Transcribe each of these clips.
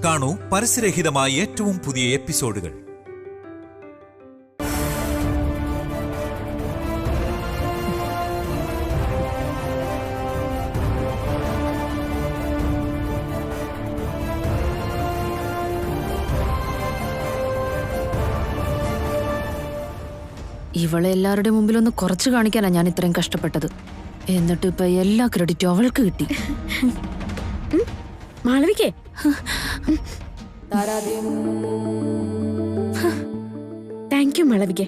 കാണൂ പരസ്യരഹിതമായ ഏറ്റവും പുതിയ എപ്പിസോഡുകൾ. ഇവളെ എല്ലാവരുടെ മുമ്പിലൊന്ന് കുറച്ച് കാണിക്കാനാ ഞാൻ ഇത്രയും കഷ്ടപ്പെട്ടത്. എന്നിട്ട് ഇപ്പൊ എല്ലാ ക്രെഡിറ്റും അവൾക്ക് കിട്ടി. മാളവികേ, താങ്ക് യു മാളവികേ.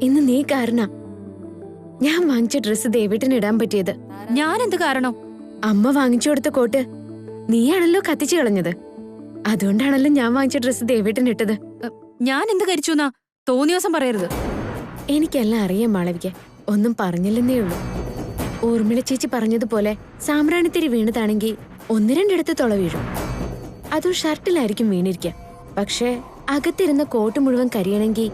ഇന്ന് നീ കാരണം ഞാൻ വാങ്ങിച്ച ഡ്രസ്സ് ദേവേട്ടന് ഇടാൻ പറ്റിയത്. ഞാൻ എന്ത് കാരണം? അമ്മ വാങ്ങിച്ചു കൊടുത്ത കോട്ട് നീയാണല്ലോ കത്തിച്ചു കളഞ്ഞത്. അതുകൊണ്ടാണല്ലോ ഞാൻ വാങ്ങിച്ച ഡ്രസ്സ് ദേവേട്ടന് ഇട്ടത്. ഞാൻ എന്ത് കരിച്ചു എന്നാ തോന്നിയ ദിവസം പറയരുത്. എനിക്കെല്ലാം അറിയാം മാളവികേ, ഒന്നും പറഞ്ഞില്ലെന്നേ ഉള്ളൂ. ഊർമിള ചേച്ചി പറഞ്ഞതുപോലെ സാമ്പ്രാണിത്തിരി വീണതാണെങ്കിൽ 1-2 തുള വീഴും. അതും ഷർട്ടിലായിരിക്കും വീണിരിക്കുക. പക്ഷേ അകത്തിരുന്ന കോട്ട് മുഴുവൻ കരിയണമെങ്കിൽ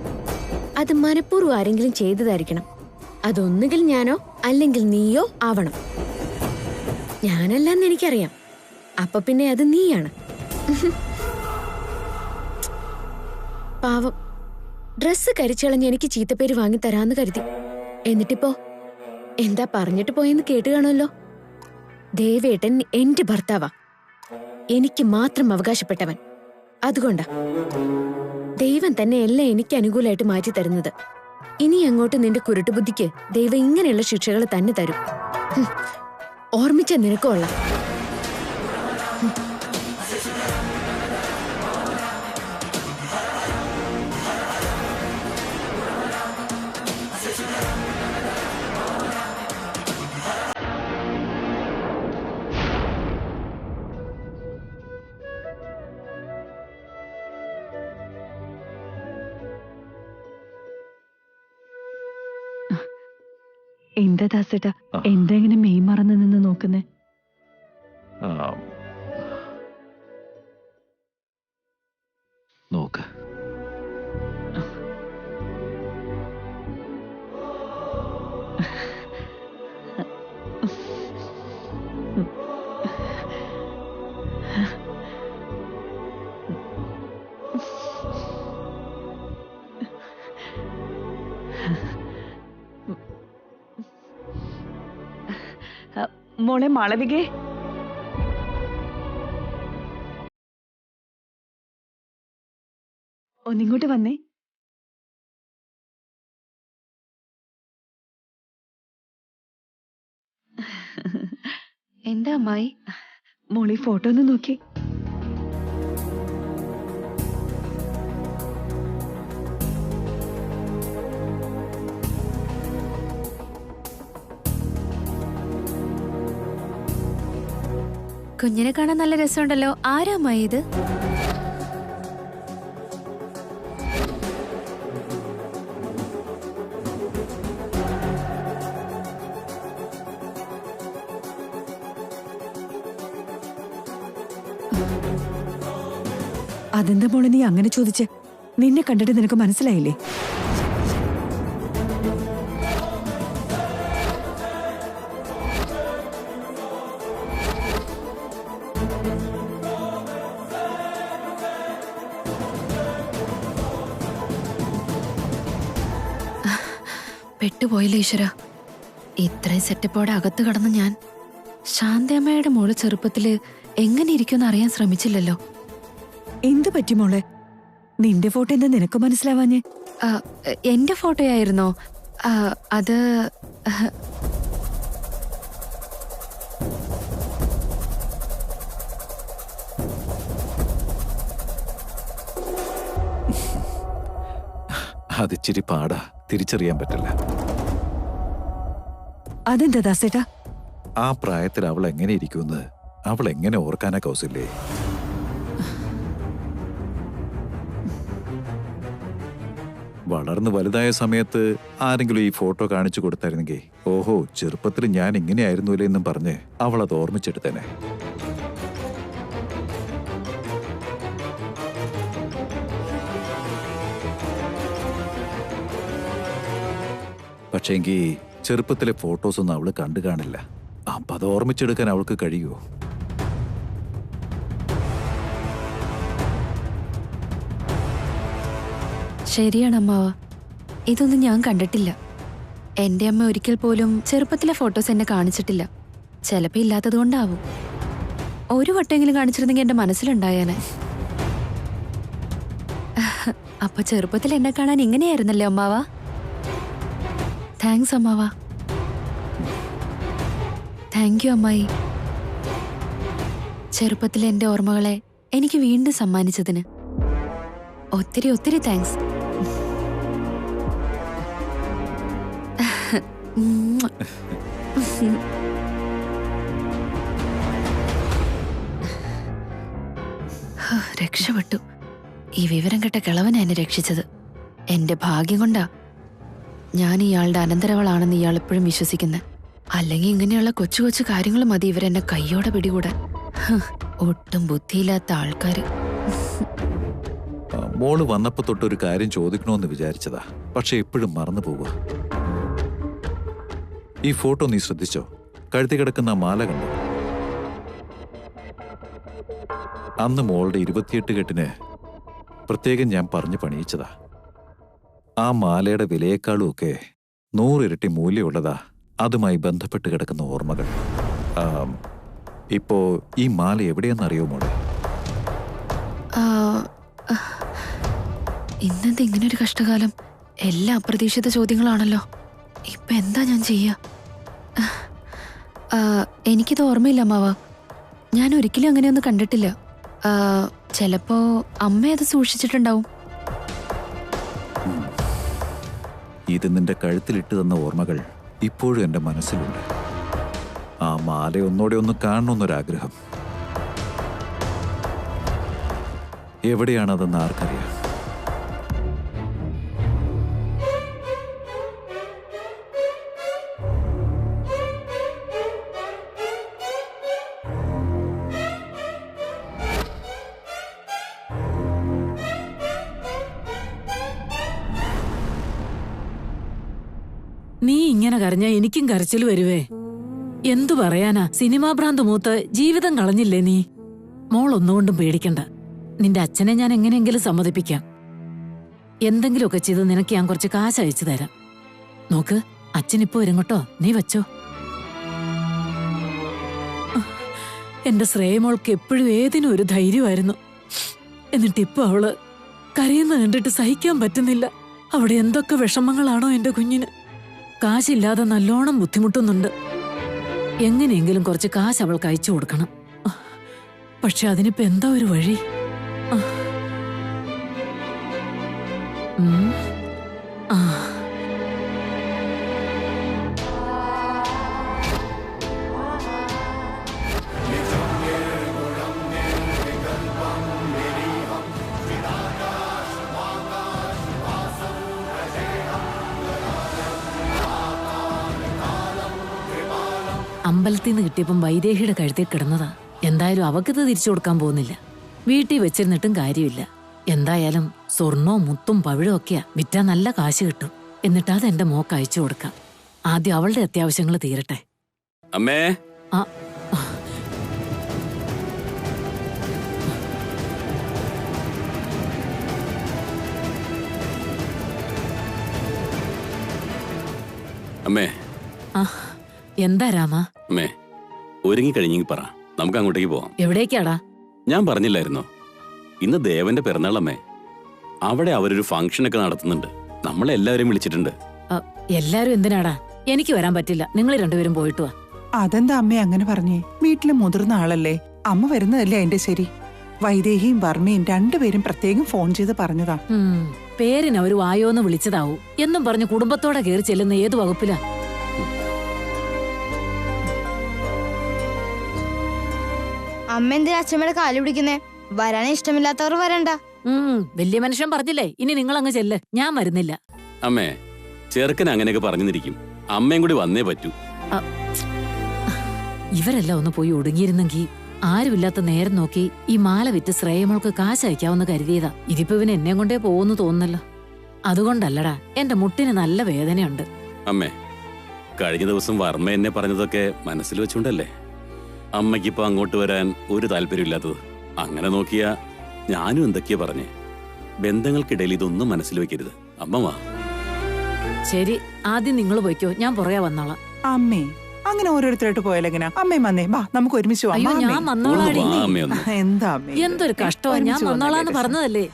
അത് മനഃപൂർവ്വം ആരെങ്കിലും ചെയ്തതായിരിക്കണം. അതൊന്നുകിൽ ഞാനോ അല്ലെങ്കിൽ നീയോ ആവണം. ഞാനല്ലാന്ന് എനിക്കറിയാം. അപ്പൊ പിന്നെ അത് നീയാണ്. പാവം, ഡ്രസ്സ് കരിച്ചളഞ്ഞ് എനിക്ക് ചീത്തപ്പേര് വാങ്ങി തരാന്ന് കരുതി. എന്നിട്ടിപ്പോ എന്താ പറഞ്ഞിട്ട് പോയെന്ന് കേട്ട് കാണുമല്ലോ. ദേവേട്ടൻ എന്റെ ഭർത്താവാ, എനിക്ക് മാത്രം അവകാശപ്പെട്ടവൻ. അതുകൊണ്ടാ ദൈവം തന്നെ എല്ലാം എനിക്ക് അനുകൂലമായിട്ട് മാറ്റി തരുന്നത്. ഇനി അങ്ങോട്ട് നിന്റെ കുരുട്ടുബുദ്ധിക്ക് ദൈവം ഇങ്ങനെയുള്ള ശിക്ഷകൾ തന്നെ തരും. ഓർമ്മിച്ച നിനക്കുള്ള എന്താ ദാസേട്ടാ, എന്താ ഇങ്ങനെ മെയ് മറന്ന് നിന്ന് നോക്കുന്നേ? നോക്ക്, മോളെ മാളവികേ, ഒന്നിങ്ങോട്ട് വന്നേ. എന്താ അമ്മായി? മോളി ഫോട്ടോ ഒന്ന് നോക്കി. കുഞ്ഞിനെ കാണാൻ നല്ല രസമുണ്ടല്ലോ. ആരാ അമ്മായി ഇത്? അതെന്താ മോളെ നീ അങ്ങനെ ചോദിച്ചേ? നിന്നെ കണ്ടിട്ട് നിനക്ക് മനസ്സിലായില്ലേ? പെട്ടുപോയില്ലേ ഈശ്വര. ഇത്രയും സെറ്റപ്പോടെ അകത്ത് കടന്ന് ഞാൻ ശാന്തമ്മയുടെ മോള് ചെറുപ്പത്തില് എങ്ങനെ ഇരിക്കുമെന്ന് അറിയാൻ ശ്രമിച്ചില്ലല്ലോ. എന്ത് പറ്റി മോളെ? നിന്റെ ഫോട്ടോ എന്താ നിനക്ക് മനസ്സിലാവാഞ്ഞേ? എന്റെ ഫോട്ടോയായിരുന്നോ? അത് അതിച്ചിരി പാടാ, തിരിച്ചറിയാൻ പറ്റില്ല. അതെന്താ ദാസേട്ടാ? ആ പ്രായത്തിൽ അവൾ എങ്ങനെ ഇരിക്കുമെന്ന് അവൾ എങ്ങനെ ഓർക്കാനാ കൗസല്യേ? വളർന്ന് വലുതായ സമയത്ത് ആരെങ്കിലും ഈ ഫോട്ടോ കാണിച്ചു കൊടുത്തായിരുന്നെങ്കിൽ, ഓഹോ ചെറുപ്പത്തിൽ ഞാൻ ഇങ്ങനെയായിരുന്നുല്ലേ എന്നും പറഞ്ഞ് അവൾ അത് ഓർമ്മിച്ചെടുത്തേനെ. പക്ഷേങ്കിൽ ചെറുപ്പത്തിലെ ഫോട്ടോസൊന്നും അവള് കണ്ടു കാണില്ല. അപ്പൊ അത് ഓർമ്മിച്ചെടുക്കാൻ അവൾക്ക് കഴിയുമോ? ശരിയാണ് അമ്മാവ, ഇതൊന്നും ഞാൻ കണ്ടിട്ടില്ല. എന്റെ അമ്മ ഒരിക്കൽ പോലും ചെറുപ്പത്തിലെ ഫോട്ടോസ് എന്നെ കാണിച്ചിട്ടില്ല. ചിലപ്പോ ഇല്ലാത്തത് കൊണ്ടാവും. ഒരു വട്ടെങ്കിലും കാണിച്ചിരുന്നെങ്കിൽ എന്റെ മനസ്സിലുണ്ടായേനെ. അപ്പൊ ചെറുപ്പത്തിൽ എന്നെ കാണാൻ ഇങ്ങനെയായിരുന്നല്ലേ അമ്മാവ? താങ്ക്സ് അമ്മാവ. താങ്ക് യു അമ്മായി. ചെറുപ്പത്തിലെ എന്റെ ഓർമ്മകളെ എനിക്ക് വീണ്ടും സമ്മാനിച്ചതിന് ഒത്തിരി ഒത്തിരി താങ്ക്സ്. രക്ഷപ്പെട്ടു. ഈ വിവരം കേട്ട കിളവനാ എന്നെ രക്ഷിച്ചത്. എന്റെ ഭാഗ്യം കൊണ്ടാ ഞാൻ ഇയാളുടെ അനന്തരവളാണെന്ന് ഇയാൾ എപ്പോഴും വിശ്വസിക്കുന്നത്. അല്ലെങ്കിൽ ഇങ്ങനെയുള്ള കൊച്ചു കൊച്ചു കാര്യങ്ങൾ മതി ഇവരെന്നെ കയ്യോടെ പിടികൂടാൻ. ഒട്ടും ബുദ്ധിയില്ലാത്ത ആൾക്കാര്. മോള് വന്നപ്പോ തൊട്ടൊരു കാര്യം ചോദിക്കണമെന്ന് വിചാരിച്ചതാ, പക്ഷെ എപ്പോഴും മറന്നു പോവുക. ഈ ഫോട്ടോ നീ ശ്രദ്ധിച്ചോ? കഴുത്തി കിടക്കുന്ന മാല കണ്ടോ? അന്ന് മോളുടെ 28 കെട്ടിന് പ്രത്യേകം ഞാൻ പറഞ്ഞു പണിയിച്ചതാ. ആ മാലയുടെ വിലയേക്കാളും ഒക്കെ 100 ഇരട്ടി മൂല്യമുള്ളതാ അതുമായി ബന്ധപ്പെട്ട് കിടക്കുന്ന ഓർമ്മകൾ. ഇപ്പോ ഈ മാല എവിടെയെന്നറിയോ മോളെ? ഇന്നെന്താ ഇങ്ങനൊരു കഷ്ടകാലം? എല്ലാ അപ്രതീക്ഷിത ചോദ്യങ്ങളാണല്ലോ. ഇപ്പൊ എന്താ ഞാൻ ചെയ്യാ? എനിക്കിത് ഓർമ്മയില്ല അമ്മാവ. ഞാൻ ഒരിക്കലും അങ്ങനെയൊന്നും കണ്ടിട്ടില്ല. ചിലപ്പോ അമ്മ അത് സൂക്ഷിച്ചിട്ടുണ്ടാവും. ഇത് നിന്റെ കഴുത്തിലിട്ട് തന്ന ഓർമ്മകൾ ഇപ്പോഴും എന്റെ മനസ്സിലുണ്ട്. ആ മാല ഒന്നോടെ ഒന്ന് കാണണമെന്നൊരാഗ്രഹം. എവിടെയാണതെന്ന് ആർക്കറിയാം? നീ ഇങ്ങനെ കരഞ്ഞാ എനിക്കും കരച്ചിൽ വരുവേ. എന്തു പറയാനാ, സിനിമാ ഭ്രാന്ത് മൂത്ത് ജീവിതം കളഞ്ഞില്ലേ നീ? മോൾ ഒന്നുകൊണ്ടും പേടിക്കണ്ട. നിന്റെ അച്ഛനെ ഞാൻ എങ്ങനെയെങ്കിലും സമ്മതിപ്പിക്കാം. എന്തെങ്കിലുമൊക്കെ ചെയ്ത് നിനക്ക് ഞാൻ കുറച്ച് കാശ് അയച്ചു തരാം. നോക്ക്, അച്ഛനിപ്പോ വരും കേട്ടോ, നീ വെച്ചോ. എന്റെ ശ്രേയമോൾക്ക് എപ്പോഴും ഏതിനും ഒരു ധൈര്യമായിരുന്നു. എന്നിട്ടിപ്പോ അവള് കരയുന്ന കണ്ടിട്ട് സഹിക്കാൻ പറ്റുന്നില്ല. അവിടെ എന്തൊക്കെ വിഷമങ്ങളാണോ എന്റെ കുഞ്ഞിന്. കാശില്ലാതെ നല്ലോണം ബുദ്ധിമുട്ടുന്നുണ്ട്. എങ്ങനെയെങ്കിലും കുറച്ച് കാശ് അവൾക്ക് അയച്ചു കൊടുക്കണം. പക്ഷെ അതിനിപ്പോ എന്താ ഒരു വഴി? അമ്പലത്തിൽ നിന്ന് കിട്ടിയപ്പം വൈദേഹിയുടെ കഴുത്തിൽ കിടന്നതാ. എന്തായാലും അവക്കിത് തിരിച്ചു കൊടുക്കാൻ പോകുന്നില്ല. വീട്ടിൽ വെച്ചിരുന്നിട്ടും കാര്യമില്ല. എന്തായാലും സ്വർണവും മുത്തും പവിഴവും ഒക്കെയാ. വിറ്റാ നല്ല കാശ് കിട്ടും. എന്നിട്ട് അത് എന്റെ മോക്ക് അയച്ചു കൊടുക്കാം. ആദ്യം അവളുടെ അത്യാവശ്യങ്ങൾ തീരട്ടെ. അമ്മേ, അമ്മേ. എന്താ രാമ? അമ്മേ, ഒരുങ്ങിക്കഴിഞ്ഞെങ്കിൽ പറ, നമുക്ക് അങ്ങോട്ടേക്ക് പോവാം. എവിടേക്കാടാ? ഞാൻ പറഞ്ഞില്ലായിരുന്നോ, ഇന്ന് ദേവന്റെ പിറന്നാളമ്മേ. അവിടെ അവരൊരു ഫംഗ്ഷനൊക്കെ നടത്തുന്നുണ്ട്. നമ്മളെല്ലാവരെയും വിളിച്ചിട്ടുണ്ട്. എല്ലാരും എന്തിനാടാ? എനിക്ക് വരാൻ പറ്റില്ല. നിങ്ങൾ രണ്ടുപേരും പോയിട്ട് വാ. അതെന്താ അമ്മ അങ്ങനെ പറഞ്ഞേ? വീട്ടിലെ മുതിർന്ന ആളല്ലേ, അമ്മ വരുന്നതല്ലേ അതിന്റെ ശരി. വൈദേഹിയും വർമ്മയും രണ്ടുപേരും പ്രത്യേകം ഫോൺ ചെയ്ത് പറഞ്ഞതാ. പേരിന് അവര് വായോന്ന് വിളിച്ചതാവൂ എന്നും പറഞ്ഞ് കുടുംബത്തോടെ കയറി ചെല്ലുന്ന ഏത് വകുപ്പിലാ? അമ്മ എന്തിനാ അച്ഛമ്മയുടെ കാല് പിടിക്കുന്നേ? വരാൻ ഇഷ്ടമില്ലാത്തവർ വരണ്ട. വലിയ മനുഷ്യൻ പറഞ്ഞില്ലേ, ഇനി നിങ്ങൾ അങ്ങ് ചെല്ല്, ഞാൻ വരുന്നില്ല. അമ്മേ, ചെറുക്കൻ അങ്ങനെയൊക്കെ പറഞ്ഞിരിക്കും. അമ്മയും കൂടി വന്നേ പറ്റൂ. ഇവരെല്ലാം ഒന്ന് പോയി ഒടുങ്ങിയിരുന്നെങ്കിൽ ആരുമില്ലാത്ത നേരം നോക്കി ഈ മാല വിറ്റ് ശ്രേയമോൾക്ക് കാശ് അയക്കാവെന്ന് കരുതിയതാ. ഇതിപ്പോ ഇവന് എന്നെ കൊണ്ടേ പോകുന്നു തോന്നുന്നല്ലോ. അതുകൊണ്ടല്ലടാ, എന്റെ മുട്ടിന് നല്ല വേദനയുണ്ട്. അമ്മേ, കഴിഞ്ഞ ദിവസം വർമ്മ എന്നെ പറഞ്ഞതൊക്കെ മനസ്സിൽ വെച്ചുകൊണ്ടല്ലേ അമ്മയ്ക്കിപ്പോ അങ്ങോട്ട് വരാൻ ഒരു താല്പര്യമില്ലാത്തത്. അങ്ങനെ നോക്കിയാ ഞാനും എന്തൊക്കെയാ പറഞ്ഞേ. ബന്ധങ്ങൾക്കിടയിൽ ഇതൊന്നും മനസ്സിൽ വെക്കരുത്. അമ്മ വാ. ശരി, ആദ്യം നിങ്ങൾ പോയിക്കോ, ഞാൻ പുറകെ വന്നോളാം. അമ്മേ അങ്ങനെ ഓരോരുത്തരായിട്ട് പോയാലെങ്ങനാ? അമ്മേ വന്നേ, വാ നമുക്ക് ഒരുമിച്ച് പോവാം. അയ്യോ, വാ, ഞാൻ അമ്മേ. വന്നോളാടി. വാ, അമ്മേ ഒന്ന്. എന്താ അമ്മേ? എന്തൊരു കഷ്ടമാ, ഞാൻ ഒരുമിച്ച് വന്നോളാന്ന് വന്നല്ലേ പറഞ്ഞതല്ലേ.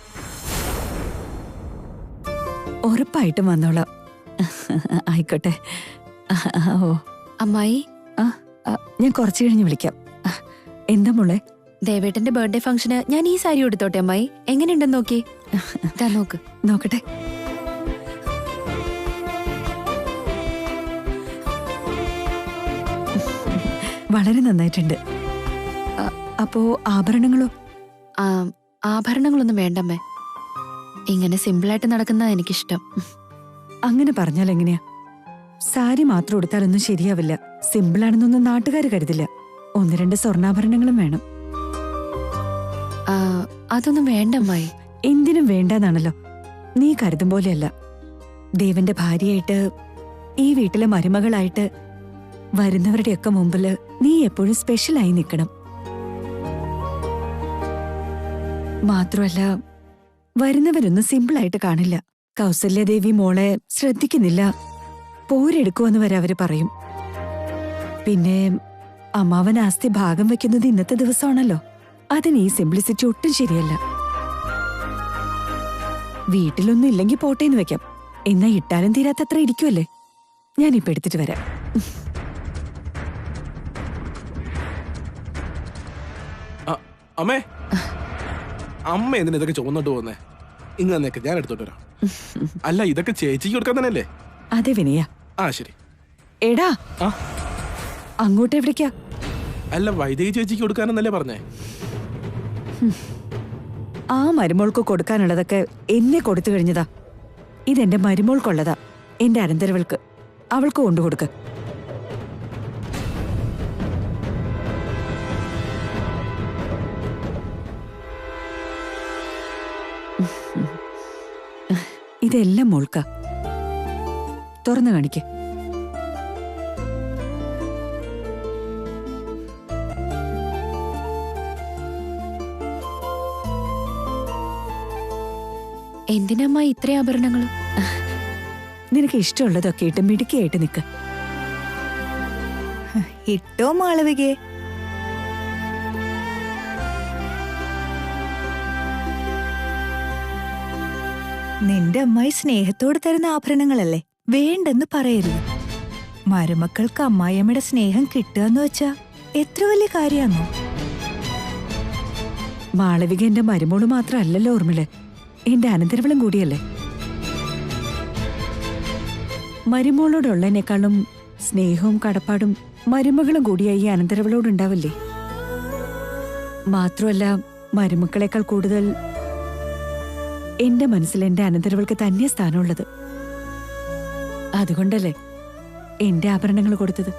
ഉറപ്പായിട്ടും വന്നോളാം. ആയിക്കോട്ടെ. ഓ അമ്മായി, ഞാൻ കുറച്ചു കഴിഞ്ഞ് വിളിക്കാം. എന്താ മോളെ? ദേവേട്ടന്റെ ബർത്ത്ഡേ ഫംഗ്ഷന് ഞാൻ ഈ സാരി എടുത്തോട്ടെ അമ്മായി? എങ്ങനെയുണ്ടെന്ന് നോക്കി. ദാ നോക്ക്. നോക്കട്ടെ. വളരെ നന്നായിട്ടുണ്ട്. അപ്പോ ആഭരണങ്ങളോ? ആ, ആഭരണങ്ങളൊന്നും വേണ്ടമ്മേ. ഇങ്ങനെ സിമ്പിളായിട്ട് നടക്കുന്ന എനിക്കിഷ്ടം. അങ്ങനെ പറഞ്ഞാൽ എങ്ങനെയാ? സാരി മാത്രം ഉടുത്താലൊന്നും ശരിയാവില്ല. സിമ്പിളാണെന്നൊന്നും നാട്ടുകാർ കരുതില്ല. 1-2 സ്വർണ്ണാഭരണങ്ങളും വേണം. ആ, അതൊന്നും വേണ്ട അമ്മായി. എന്തിനും വേണ്ടെന്നാണല്ലോ. നീ കരുതും പോലെയല്ല. ദേവന്റെ ഭാര്യയായിട്ട്, ഈ വീട്ടിലെ മരുമകളായിട്ട് വരുന്നവരുടെയൊക്കെ മുമ്പില് നീ എപ്പോഴും സ്പെഷ്യലായി നിൽക്കണം. മാത്രമല്ല, വരുന്നവരൊന്നും സിമ്പിളായിട്ട് കാണില്ല. കൗസല്യദേവി മോളെ ശ്രദ്ധിക്കുന്നില്ല, പോരെടുക്കുമെന്ന് വരെ അവര് പറയും. പിന്നെ അമ്മാവൻ ആസ്തി ഭാഗം വെക്കുന്നത് ഇന്നത്തെ ദിവസമാണല്ലോ. അതിന് ഈ സിംപ്ലിസിറ്റി ഒട്ടും ശരിയല്ല. വീട്ടിലൊന്നും ഇല്ലെങ്കിൽ പോട്ടേന്ന് വെക്കാം. എന്നാ ഇട്ടാലും തീരാത്തത്ര ഇരിക്കുമല്ലേ. ഞാനിപ്പോ എടുത്തിട്ട് വരാം. അമ്മേ, അമ്മ എന്തിനാ ഇതൊക്കെ ചുമന്നോട്ട് പോകുന്നേ? ഇങ്ങ് തന്നേക്ക്, ഞാൻ എടുത്തോട്ട് വരാം. അല്ല, ഇതൊക്കെ ചേച്ചിക്ക് കൊടുക്കാൻ തന്നെയല്ലേ? അതെ വിനയ. ആ ശരി. എടാ, ആ അങ്ങോട്ട് എവിടേക്കാ? അല്ല, വൈദേഹി ചേച്ചിക്ക് കൊടുക്കാനെന്നല്ലേ പറഞ്ഞേ? ആ മരുമോൾക്ക് കൊടുക്കാനുള്ളതൊക്കെ എന്നെ കൊടുത്തു കഴിഞ്ഞതാ. ഇതെന്റെ മരുമോൾക്കുള്ളതാ, എന്റെ അനന്തരവൾക്ക്. അവൾക്ക് കൊണ്ടുകൊടുക്ക. ഇതെല്ലാം മോൾക്ക. തുറന്നു കാണിക്ക്. എന്തിനമ്മായി ഇത്രയും ആഭരണങ്ങൾ? നിനക്ക് ഇഷ്ടമുള്ളതൊക്കെ ഇട്ട് മിടുക്കിയായിട്ട് നിക്ക്. ഇട്ടോ മാളവികയെ? നിന്റെ അമ്മായി സ്നേഹത്തോട് തരുന്ന ആഭരണങ്ങളല്ലേ, വേണ്ടെന്ന് പറയരുത്. മരുമക്കൾക്ക് അമ്മായിയമ്മയുടെ സ്നേഹം കിട്ടുക എന്ന് വെച്ചാ എത്ര വലിയ കാര്യാന്നോ? മാളവിക എന്റെ മരുമോള് മാത്രമല്ലല്ലോ ഊർമിള, എന്റെ അനന്തരവളും കൂടിയല്ലേ. മരുമോളോടുള്ളതിനേക്കാളും സ്നേഹവും കടപ്പാടും മരുമകളും കൂടിയായി ഈ അനന്തരവളോടുണ്ടാവില്ലേ. മാത്രമല്ല, മരുമക്കളെക്കാൾ കൂടുതൽ എന്റെ മനസ്സിൽ എന്റെ അനന്തരവൾക്ക് തന്നെ സ്ഥാനമുള്ളത്. അതുകൊണ്ടല്ലേ എന്റെ ആഭരണങ്ങൾ കൊടുത്തത്.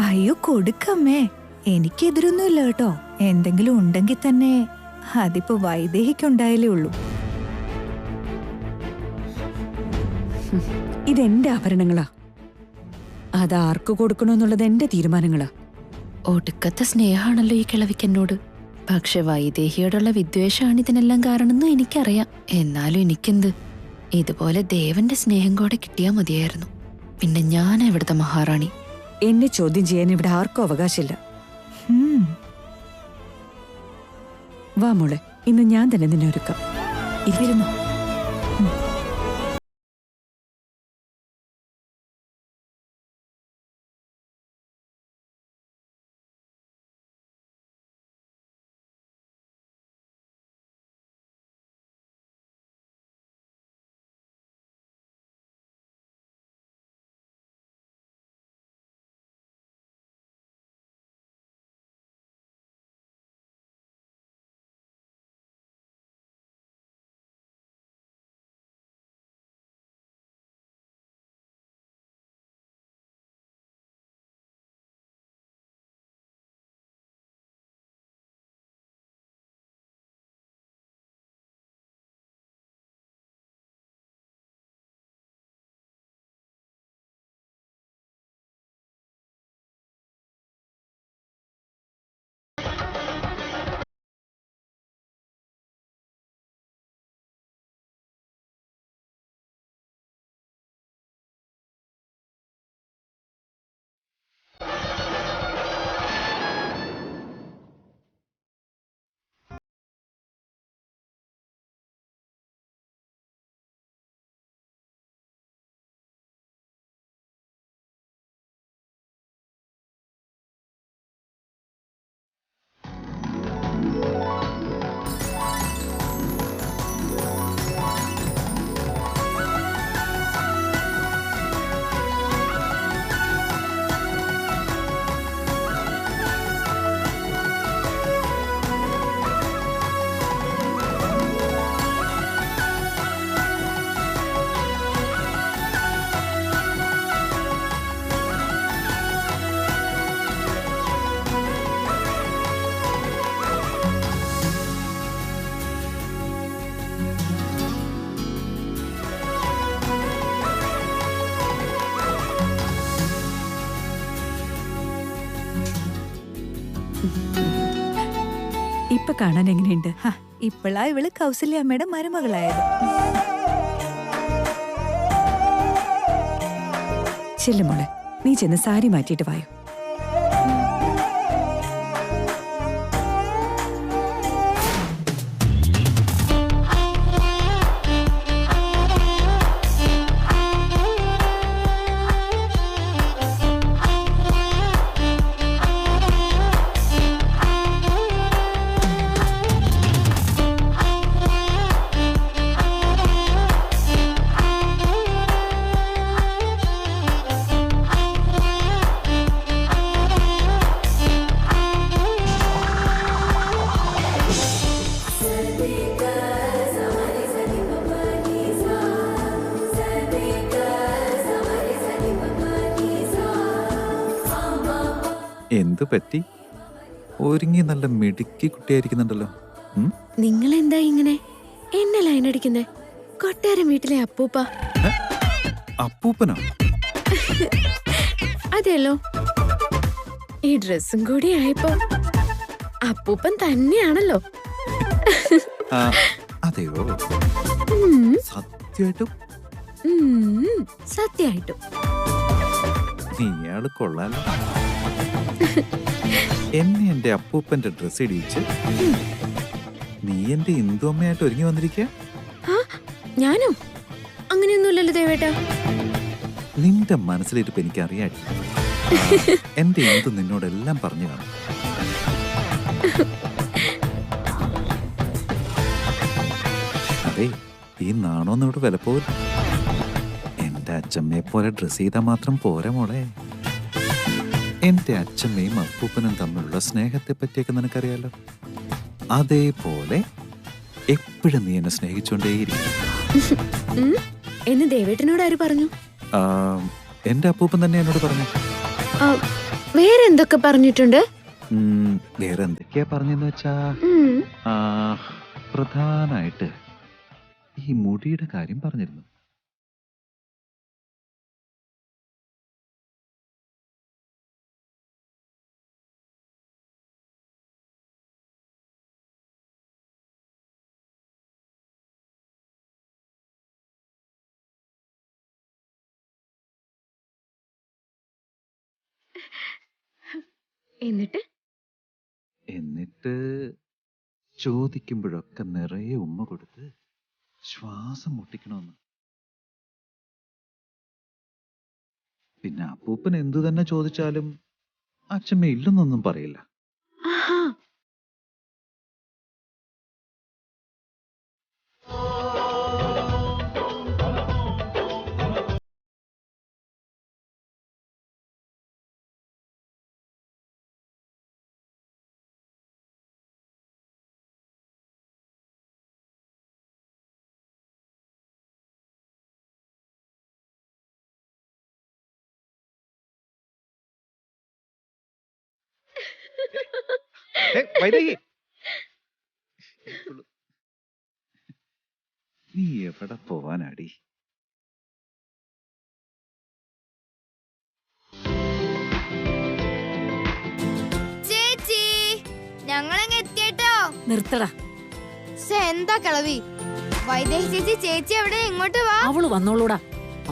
അയ്യോ കൊടുക്കമ്മേ, എനിക്കെതിരൊന്നുമില്ല കേട്ടോ. എന്തെങ്കിലും ഉണ്ടെങ്കിൽ തന്നെ അതിപ്പോ വൈദേഹിക്കുണ്ടായാലേ ഉള്ളൂ. ഇതെന്റെ ആഭരണങ്ങളാ. അതാർക്ക് കൊടുക്കണമെന്നുള്ളത് എന്റെ തീരുമാനങ്ങളാ. ഒടുക്കത്തെ സ്നേഹമാണല്ലോ ഈ കിളവിക്കെന്നോട്. പക്ഷെ വൈദേഹിയോടുള്ള വിദ്വേഷമാണ് ഇതിനെല്ലാം കാരണമെന്ന് എനിക്കറിയാം. എന്നാലും എനിക്കെന്ത്, ഇതുപോലെ ദേവന്റെ സ്നേഹം കൂടെ കിട്ടിയാൽ മതിയായിരുന്നു. പിന്നെ ഞാൻ ഇവിടുത്തെ മഹാറാണി. എന്നെ ചോദ്യം ചെയ്യാൻ ഇവിടെ ആർക്കും അവകാശമില്ല. വാ മോളെ, ഇന്ന് ഞാൻ തന്നെ നിന്നെ ഒരുക്കാം. ഇരുന്നു. ഇപ്പൊ കാണാൻ എങ്ങനെയുണ്ട്? ഹ, ഇപ്പളാ ഇവള് കൗസല്യമ്മയുടെ മരുമകളായത്. ചെല്ലുമോളെ, നീ ചെന്ന് സാരി മാറ്റിയിട്ട് വായോ. എന്തു പറ്റി? ഒരുങ്ങി നല്ല മിടുക്കി കുട്ടിയായിരിക്കുന്നുണ്ടല്ലോ. നിങ്ങൾ എന്താ ഇങ്ങനെ എന്നെ ലൈൻ അടിക്കുന്നേ? കൊട്ടാരം വീട്ടിലെ അപ്പൂപ്പ. അപ്പൂപ്പനോ? അതെല്ലോ, ഈ ഡ്രസ്സും കൂടി ആയപ്പോ അപ്പൂപ്പൻ തന്നെയാണല്ലോ. അതെയോ? സത്യമായിട്ടും? സത്യമായിട്ടും. നീയാള് കൊള്ളാലോ. എന്നെ എന്റെ അപ്പൂപ്പന്റെ ഡ്രസ് ഇടിയിച്ച് നീ എന്റെ ഇന്ദു അമ്മയായിട്ട് ഒരുങ്ങി വന്നിരിക്കുക. ഞാനോ? അങ്ങനെയൊന്നുമില്ലല്ലോ ദേവേട്ടാ. നിന്റെ മനസ്സിലിരിപ്പ് എനിക്ക് അറിയാം. എന്റെ ഇന്ദു നിന്നോടെല്ലാം പറഞ്ഞു കാണും. അതെ, ഈ നാണോന്നോട് വില പോകില്ല. എന്റെ അച്ഛമ്മയെ പോലെ ഡ്രസ് ചെയ്താൽ മാത്രം പോരാ മോളെ. എന്റെ അച്ഛമ്മയും അപ്പൂപ്പനും തമ്മിലുള്ള സ്നേഹത്തെ പറ്റിയൊക്കെ നിനക്കറിയാലോ. അതേപോലെ എപ്പോഴും നീ എന്നെ സ്നേഹിച്ചോണ്ടേയിരിക്കും. എന്ന് ദേവേട്ടനോട് ആര് പറഞ്ഞു? എന്റെ അപ്പൂപ്പൻ തന്നെ എന്നോട് പറഞ്ഞു. വേറെ എന്തൊക്കെ പറഞ്ഞിട്ടുണ്ട്? വേറെ എന്തൊക്കെയാ പറഞ്ഞെന്ന് വെച്ചാ, പ്രധാനായിട്ട് ഈ മുടിയുടെ കാര്യം പറഞ്ഞിരുന്നു. എന്നിട്ട് ചോദിക്കുമ്പോഴൊക്കെ നിറയെ ഉമ്മ കൊടുത്ത് ശ്വാസം മുട്ടിക്കണമെന്ന്. പിന്നെ അപ്പൂപ്പൻ എന്തു തന്നെ ചോദിച്ചാലും അച്ഛമ്മ ഇല്ലെന്നൊന്നും പറയില്ല. നീ എവിടെ പോവാനാടി? ചേച്ചി, ഞങ്ങളങ്ങ് എത്തിയേട്ടോ. നിർത്തടാ. എന്താ കിളവി? വൈദേഹി ചേച്ചി, ചേച്ചി എവിടെ? ഇങ്ങോട്ട് വാ. അവള് വന്നോളൂടാ.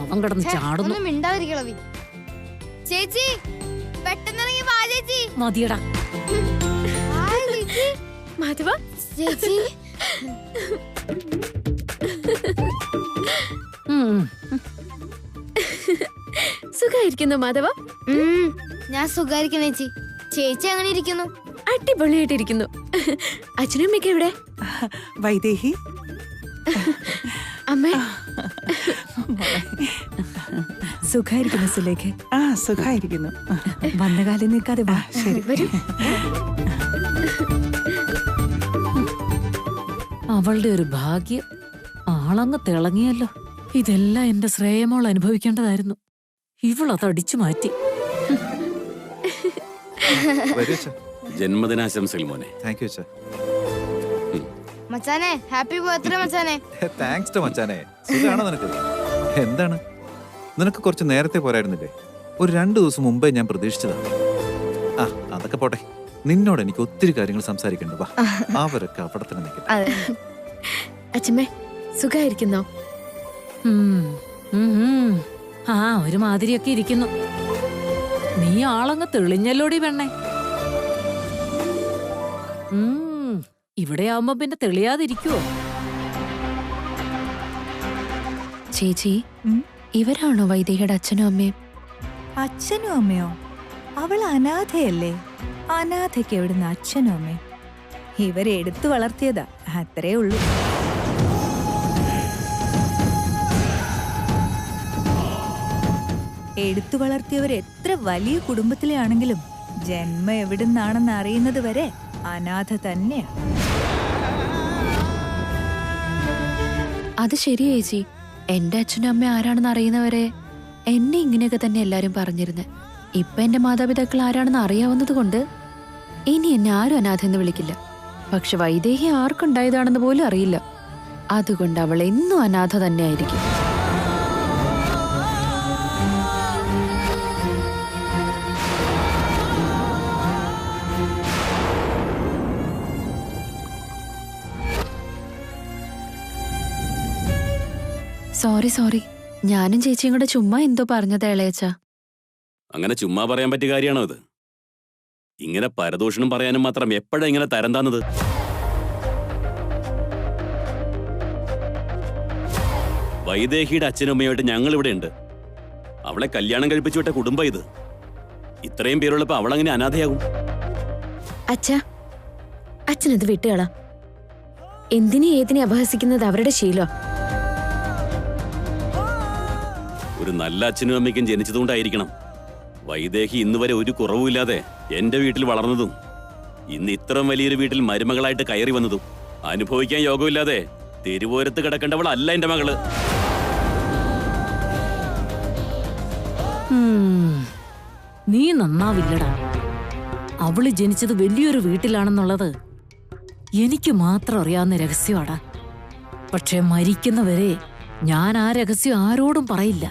അവൻ കിടന്ന് ചാടുന്നു. ഒന്നും മിണ്ടാതിരി കിളവി. ചേച്ചി, പെട്ടെന്നിറങ്ങി വാ ചേച്ചി. മതിയടാ. മാധവ ചേച്ചി, സുഖായിരിക്കുന്നു മാധവ? ഞാൻ സുഖായിരിക്കുന്നു ചേച്ചി. ചേച്ചി അങ്ങനെ ഇരിക്കുന്നു? അടിപൊളിയായിട്ടിരിക്കുന്നു. അച്ഛനും അമ്മയ്ക്ക് എവിടെ? വൈദേഹി, അമ്മേ. സുഖായിരിക്കുന്നു സുലേഖ? സുഖായിരിക്കുന്നു. വന്ന കാലം നിൽക്കാതെ വാ. ശരി, വരൂ. അവളുടെ ഒരു ഭാഗ്യം. ആളങ്ങ് തിളങ്ങിയല്ലോ. ഇതെല്ലാം എന്റെ ശ്രേയമോൾ അനുഭവിക്കേണ്ടതായിരുന്നു. ഇവളതടിച്ചു മാറ്റി. ജന്മദിനാശംസകൾ മോനെ. താങ്ക് യു അച്ഛാ. മച്ചാനെ, ഹാപ്പി ബർത്ത്ഡേ മച്ചാനെ. താങ്ക്സ് ടു മച്ചാനെ. സുഖാണോ നിനക്ക്? എന്താണ്, നിനക്ക് കുറച്ച് നേരത്തെ പോരായിരുന്നില്ലേ? ഒരു 2 ദിവസം മുമ്പേ ഞാൻ പ്രതീക്ഷിച്ചതാ. അതൊക്കെ പോട്ടെ. നിന്നോട് എനിക്ക് ഒത്തിരി കാര്യങ്ങൾ സംസാരിക്കണ്ടു. വാ, അവരൊക്കെ അവിടെ തന്നെ നിൽക്കട്ടെ. അതെ. അച്ഛമ്മേ സുഖായിരിക്കുന്നോ? ആ ഒരു മാതിരിയൊക്കെ ഇരിക്കുന്നു. നീ ആളങ്ങ് തെളിഞ്ഞല്ലോടി പെണ്ണേ. ഇവിടെ ആവുമ്പോ പിന്നെ തെളിയാതിരിക്കുവോ? ചേച്ചി, ഉം? ഇവരാണോ വൈദേഹിയുടെ അച്ഛനും അമ്മയും? അച്ഛനും അമ്മയോ? അവൾ അനാഥയല്ലേ. അനാഥയ്ക്ക് എവിടുന്ന് അച്ഛനും അമ്മയും? ഇവരെ എടുത്തു വളർത്തിയതാ, അത്രേ ഉള്ളൂ. എടുത്തു വളർത്തിയവർ എത്ര വലിയ കുടുംബത്തിലെ ആണെങ്കിലും ജന്മം എവിടുന്നാണെന്ന് അറിയുന്നത് വരെ അനാഥ തന്നെയാ. അത് ശരി ചേച്ചി. എന്റെ അച്ഛനും അമ്മ ആരാണെന്ന് അറിയുന്നവരെ എന്നെ ഇങ്ങനെയൊക്കെ തന്നെ എല്ലാരും പറഞ്ഞിരുന്നത്. ഇപ്പൊ എന്റെ മാതാപിതാക്കൾ ആരാണെന്ന് അറിയാവുന്നത് കൊണ്ട് ഇനി എന്നെ ആരും അനാഥ എന്ന് വിളിക്കില്ല. പക്ഷെ വൈദേഹി ആർക്കുണ്ടായതാണെന്ന് പോലും അറിയില്ല. അതുകൊണ്ട് അവൾ എന്നും അനാഥ തന്നെ ആയിരിക്കും. സോറി, ഞാനും ചേച്ചിയും കൂടെ ചുമ്മാ എന്തോ പറഞ്ഞത് ഇളയച്ചാ. അങ്ങനെ ചുമ്മാ പറയാൻ പറ്റിയ കാര്യമാണോ ഇത്? ഇങ്ങനെ പരദൂഷണം പറയാനും മാത്രം എപ്പോഴാ ഇങ്ങനെ തരം താന്നത്? വൈദേഹിയുടെ അച്ഛനും അമ്മയുമായിട്ട് ഞങ്ങൾ ഇവിടെ ഉണ്ട്. അവളെ കല്യാണം കഴിപ്പിച്ചു വിട്ട കുടുംബം ഇത്. ഇത്രയും പേരുള്ളപ്പോ അവളങ്ങനെ അനാഥയാകും? അച്ഛനത് വിട്ടുകളാ. എന്തിനെ ഏതിനെ അപഹസിക്കുന്നത് അവരുടെ ശീലോ. ഒരു നല്ല അച്ഛനും അമ്മയ്ക്കും ജനിച്ചതുകൊണ്ടായിരിക്കണം വൈദേഹി ഇന്നുവരെ ഒരു കുറവുമില്ലാതെ എന്റെ വീട്ടിൽ വളർന്നതും ഇന്ന് ഇത്രയും വലിയൊരു വീട്ടിൽ മരുമകളായിട്ട് കയറി വന്നതും. അനുഭവിക്കാൻ യോഗമില്ലാതെ തെരുവോരത്ത് കിടക്കേണ്ടവളല്ല എന്റെ മകള്. നീ നന്നാവില്ലടാ. അവള് ജനിച്ചത് വലിയൊരു വീട്ടിലാണെന്നുള്ളത് എനിക്ക് മാത്രം അറിയാവുന്ന രഹസ്യമാടാ. പക്ഷെ മരിക്കുന്നവരെ ഞാൻ ആ രഹസ്യം ആരോടും പറയില്ല.